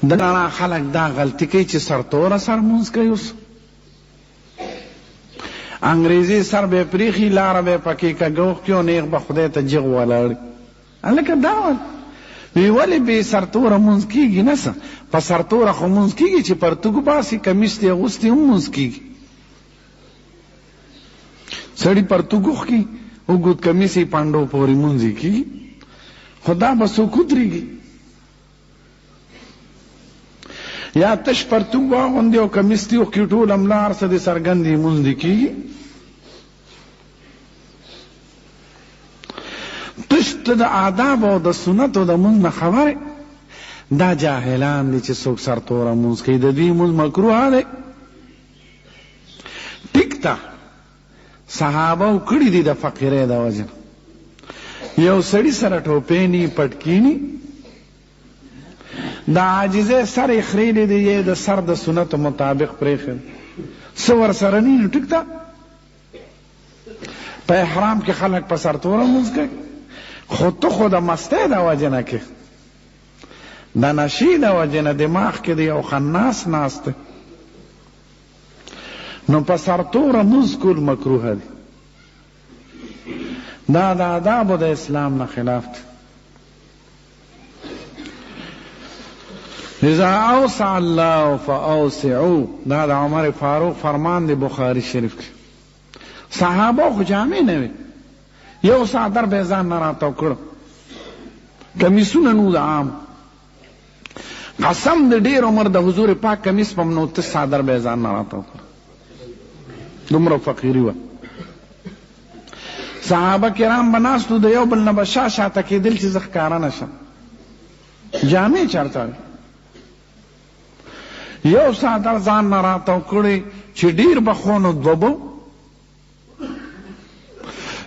دا خلق دا غلطی کوي چې سرتوره سر مونځ کوي. اوس انګریزي سر به پریخي، لاره به پکې کږوخ کي او نیغ به خدای ته جغ ولاړ. هلکه دا وی ولې بې سرتوره مونځ کېږي؟ نه څه په سرتوره خو مونځ کېږي چې پرتوګ باسي، کمیس دې اغوستي هم مونځ کېږي. سړي پرتوګ وکړي، اوږد کمیس یې پانډو پورې مونځي کېږي، خو دا به څوک ودرېږي؟ یا تش پرتوګ واغوندي او کمیس دې وکړي، ټول املا هر څه دې څرګند یې مونځ دې کېږي. تش ته د آداب او د سنت او د مونځ نه خبرې. دا جاهلان دي چې څوک سرتوره مونځ کوي، د دوی مونځ مکروه دی. ټیک ته صحابه کړي دي د فقیرۍ د وجه، یو سړي سره ټوپې پټکي ني، د عاجزۍ سر یې خریلی دی، یې د سر د سنت مطابق پرېښی څه ورسره ني. نو ټیک ته په احرام کې خلک په سرتوره مونځ کوي، خو ته خو د مستۍ د وجې نه کې، د نشې د وجې نه دماغ کې د یو خناس ناست دی، نو په سرتوره مونځ کول مکروه دی. دا د آدابو د اسلام نه خلاف دی. اذا اوسع الله فاوسعوا، دا د عمر فاروق فرمان دی بخاری شریف کې. صحابه خو جامې نه وي، یو څادر به ځان نه راتاو کړ، کمیسونه نو د عام، قسم د ډېر عمر د حضور پاک کمیس په نو ته څادر به ځان نه راتاو کړ، دومره فقیري وه. صحابه کرام به ناستو، د یو بل نه به شاته کېدل چې زه ښکاره نه شم. جامې چېرته وي؟ یو څادر ځان نه راتاو کړی چې ډېر به خو نو دوه به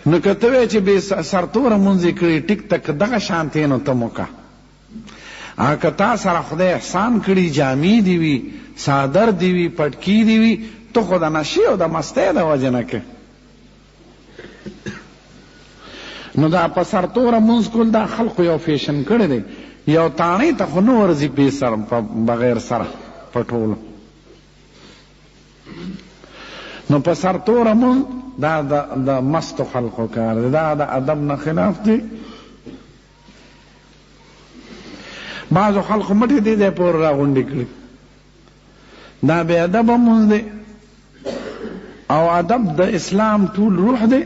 نو که ته وایې چې بې سرتوره مونځ یې کړي، ټیک ته که دغه شانتې نو ته مو که. که تا سره خدای احسان کړي، جامې دي وي، څادر دي وي، پټکي دي وي، ته خو د نشې او د مستۍ د وجې نه کې. نو دا په سرتوره مونځ کول دا خلقو یو فیشن کړی دی، یو تاڼۍ ته خو نه ورځي بې سر بغیر سره په ټولو. نو په سرتوره مونځ دا د مستو خلقو کار دی، دا د ادب نه خلاف دی. بعضو خلقو مټې دې ځای پورې راغونډې کړي، دا بې ادبه مونځ دی، او ادب د اسلام ټول روح دی.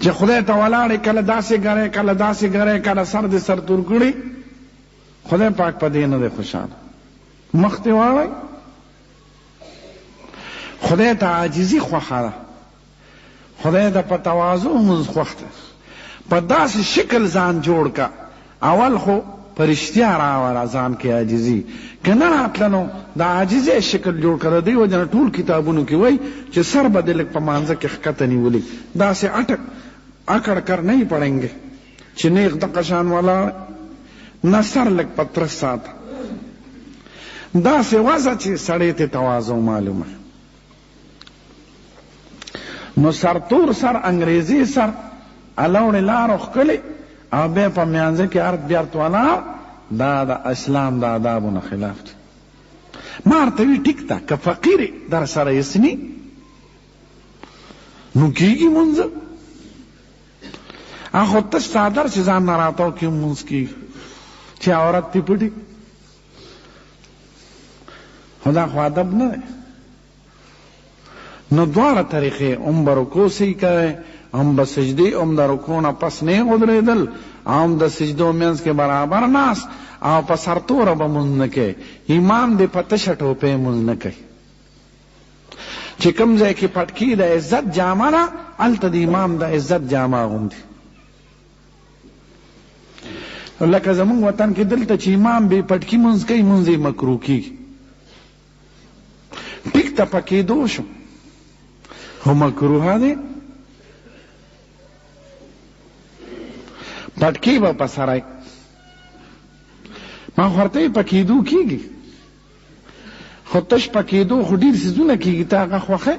چې خدای ته ولاړې کله داسې ګرې کله داسې ګرې کله سر دې سرتور کړي، خدای پاک په دې نه دی خوشحاله. مخ دې واړئ، خدای ته عاجزي خوښه ده، خدای ته په تواضع مونځ خوښ دی. په داسې شکل ځان جوړ که، اول خو په رښتیا راوړه ځان کې عاجزي، که نه راتله نو د عاجزۍ شکل جوړ کړه. دې وجه نه ټول کتابونو کې وایي چې سر به دې لږ په مانځه کې ښکته نیولي، داسې اکڑ کر نہیں پڑیں گے چې نیغ دغه شان ولاړ نه، سر لږ پترس ساته، داسې وضع چې سړی ته تواضع معلومه. نو سرتور سر، انګریزي سر، الوړې لارو ښکلې او بیا په میانځه کې ارت بیارت ولاړ، دا د اسلام د آدابو نه خلاف دی. ما ورته وي ټیک ده، که فقیر در سره یسني نو کېږي مونځ، خو تش څادر چې ځان نه راتاو کې مونځ کېږي چې عورت دې پټي، خو دا خو ادب نه دی. نو دواړه طریقې، هم به رکوع صحیح کوئ، هم به سجدې، هم د رکوع نه پس نیغ ودرېدل، هم د سجدو منځ کې برابر ناست، او په سرتوره به مونځ نه کوي. امام دې په تشه ټوپۍ مونځ نه کوي، چې کوم ځای کې پټکي د عزت جامه ده، هلته د امام د عزت جامه اغوندي. لکه زمونږ وطن کې دلته چې امام بې پټکي مونځ کوي، مونځ یې مکروه کېږي. ټیک ته په کېدو شو، خو مکروه دی. پټکي به په سرای، ما خو ورته په کېدو کېږي، خو تش په کېدو خو ډېر څیزونه کېږي، تا هغه خوښه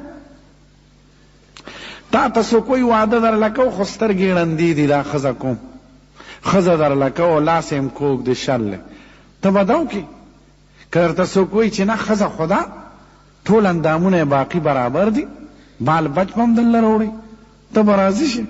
تا ته څوک وایي واده درله کوو خو سترګې ړندې دي، دا ښځه کوم خزه در لکه او لاس یم کوږ د شل ته به دا وکړې که درته څوک وایي چې نه ښځه خدا ټول اندامونه باقي برابر دي بال بچ به هم دله راوړي ته به راضي شې